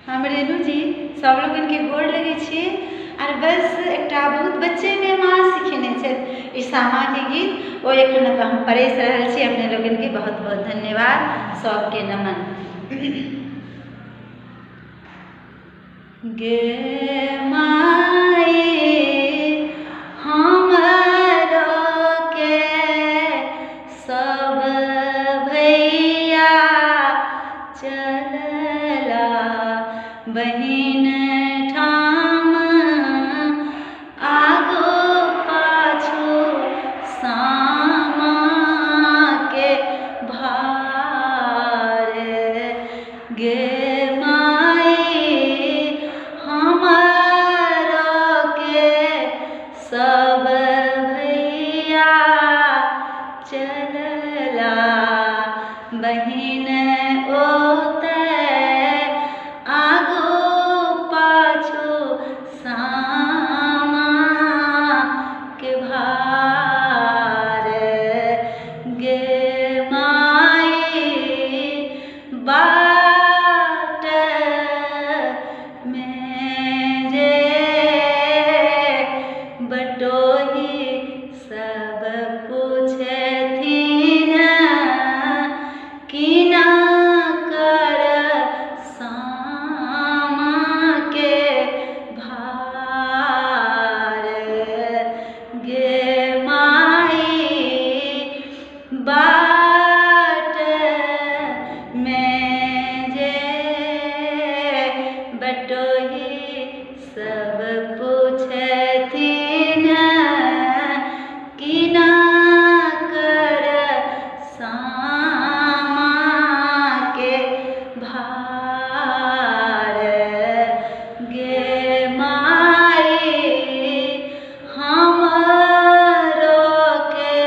हम रेणु जी सब लोग इनके गोड़ लगे छे और बस एक बहुत बच्चे में माँ सिखेने छे ई सामा के गीत ओ एखन हम परेश रहल छी। अपने लोग इनके बहुत बहुत धन्यवाद, सबके नमन। गे माई हमरो के सब भैया चलला बहिन ठाम आगो पाछू सामा के भार। गे सब भैया चलला बहिन ओते आगो पाछू सामा के भार। गे माई बाट में जे बटोही सब पूछथिन कि ना कर सामा के भार। गे माई बाट में जे बटोही सब पूछथिन कि ना कर सामा के भार। गे माई हमरो के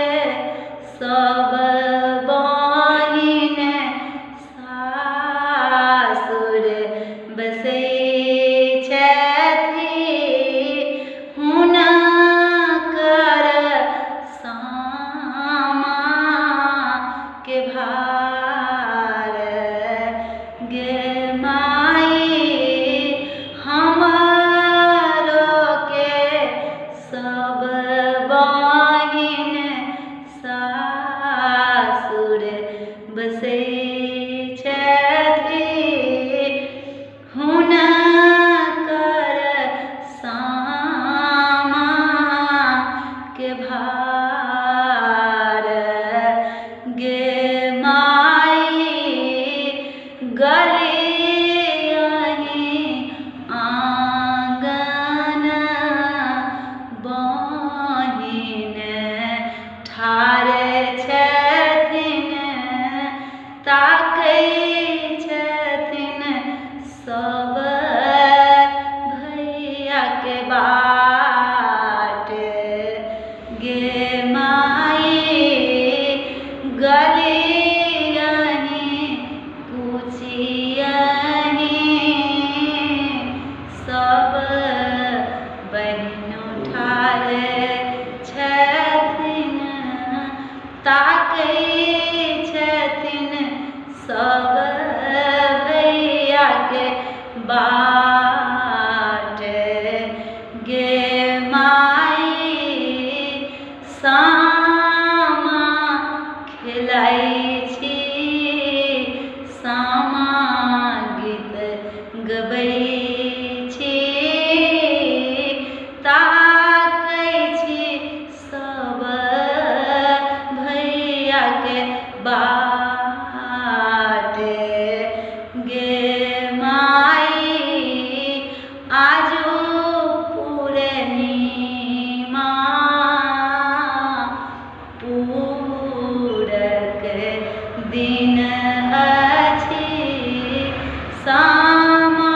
सब बहिन सासुर बसै के भार। गे माई हमरो के सब बहिन सासुर बसै छथि हुनकर सामा के भार। गे गलियाही आंगन बहिन ठाढ़ छथिन ताकै छथिन सब भैया के बाट। गे माई गलियाही सब बहिनो ठाढ़ छथिन ताकै छथिन सब भैया के बाट। गे माई सामा खेलाइ छी सामा गीत गबै छी ताकै छी सब भैया के बाट। गे माई आजू पूर्णिमा पूरक दिन अछि सामा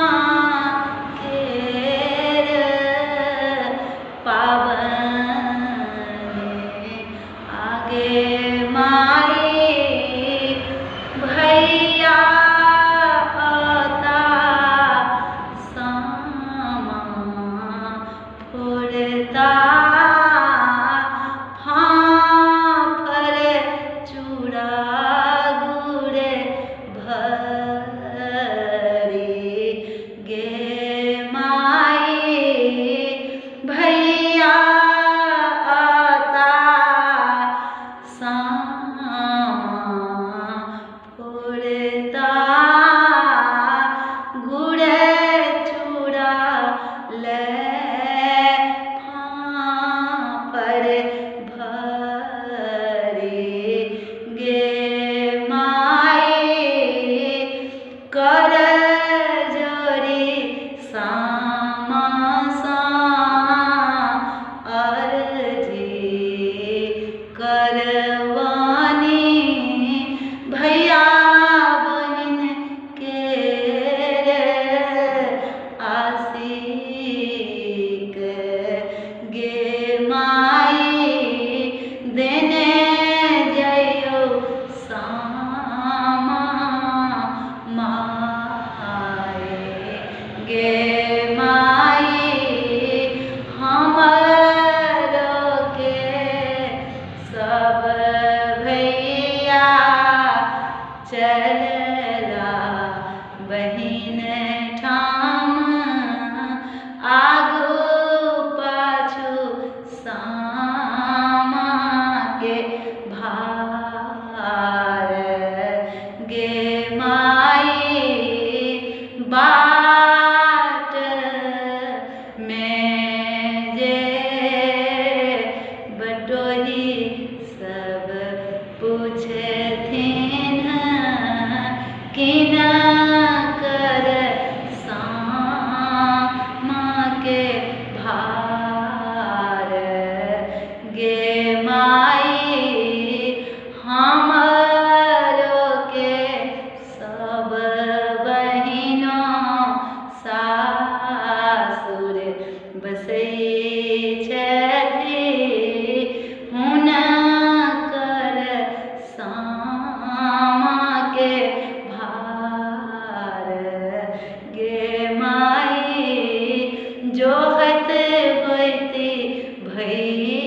गे माई हमरो के सब भैया चलला बहिन ठाम आगू पाछू सामा के भार गे माई बाट में जे बटोही सब पूछथिन किना कर सामा के भार गे माई हमरो के सब बहिनों सासुर बसै छथि हुनकर सामा के भार गे माई जोहत होइति भई